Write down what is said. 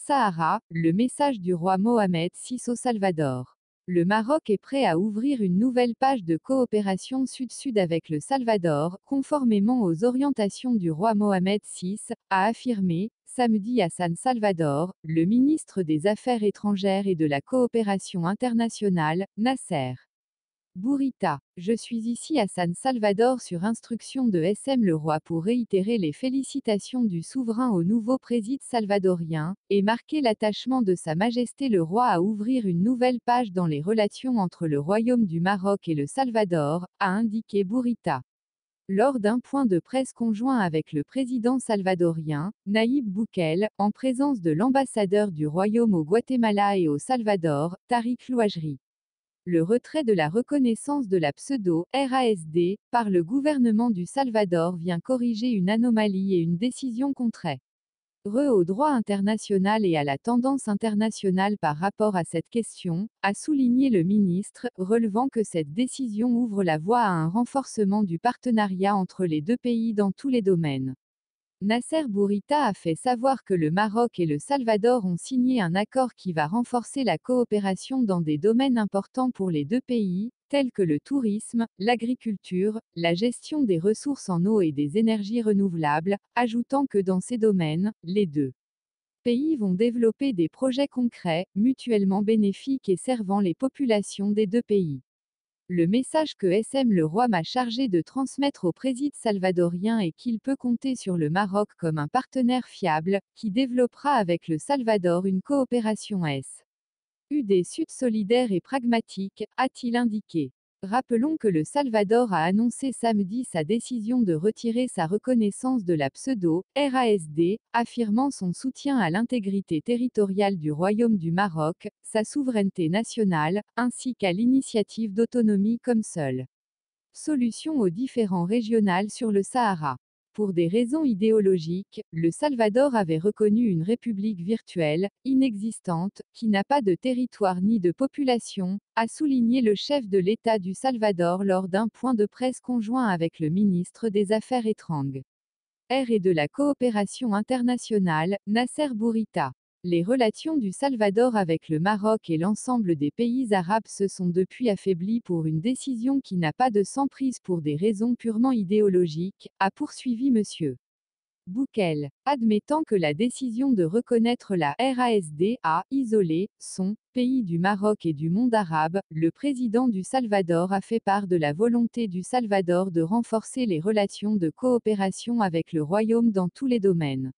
Sahara, le message du roi Mohamed VI au Salvador. Le Maroc est prêt à ouvrir une nouvelle page de coopération sud-sud avec le Salvador, conformément aux orientations du roi Mohamed VI, a affirmé, samedi à San Salvador, le ministre des Affaires étrangères et de la coopération internationale, Nasser Bourita. Je suis ici à San Salvador sur instruction de SM le roi pour réitérer les félicitations du souverain au nouveau président salvadorien, et marquer l'attachement de Sa Majesté le roi à ouvrir une nouvelle page dans les relations entre le Royaume du Maroc et le Salvador, a indiqué Bourita. Lors d'un point de presse conjoint avec le président salvadorien, Nayib Bukele, en présence de l'ambassadeur du Royaume au Guatemala et au Salvador, Tariq Louajri. Le retrait de la reconnaissance de la pseudo-RASD par le gouvernement du Salvador vient corriger une anomalie et une décision contraire au droit international et à la tendance internationale par rapport à cette question, a souligné le ministre, relevant que cette décision ouvre la voie à un renforcement du partenariat entre les deux pays dans tous les domaines. Nasser Bourita a fait savoir que le Maroc et le Salvador ont signé un accord qui va renforcer la coopération dans des domaines importants pour les deux pays, tels que le tourisme, l'agriculture, la gestion des ressources en eau et des énergies renouvelables, ajoutant que dans ces domaines, les deux pays vont développer des projets concrets, mutuellement bénéfiques et servant les populations des deux pays. Le message que SM le roi m'a chargé de transmettre au président salvadorien est qu'il peut compter sur le Maroc comme un partenaire fiable, qui développera avec le Salvador une coopération UD Sud solidaire et pragmatique, a-t-il indiqué. Rappelons que le Salvador a annoncé samedi sa décision de retirer sa reconnaissance de la pseudo-RASD, affirmant son soutien à l'intégrité territoriale du Royaume du Maroc, sa souveraineté nationale, ainsi qu'à l'initiative d'autonomie comme seule solution aux différends régionaux sur le Sahara. Pour des raisons idéologiques, le Salvador avait reconnu une république virtuelle, inexistante, qui n'a pas de territoire ni de population, a souligné le chef de l'État du Salvador lors d'un point de presse conjoint avec le ministre des Affaires étrangères et de la coopération internationale, Nasser Bourita. Les relations du Salvador avec le Maroc et l'ensemble des pays arabes se sont depuis affaiblies pour une décision qui n'a pas de sens prise pour des raisons purement idéologiques, a poursuivi M. Bukele. Admettant que la décision de reconnaître la RASD a isolé son pays du Maroc et du monde arabe, le président du Salvador a fait part de la volonté du Salvador de renforcer les relations de coopération avec le Royaume dans tous les domaines.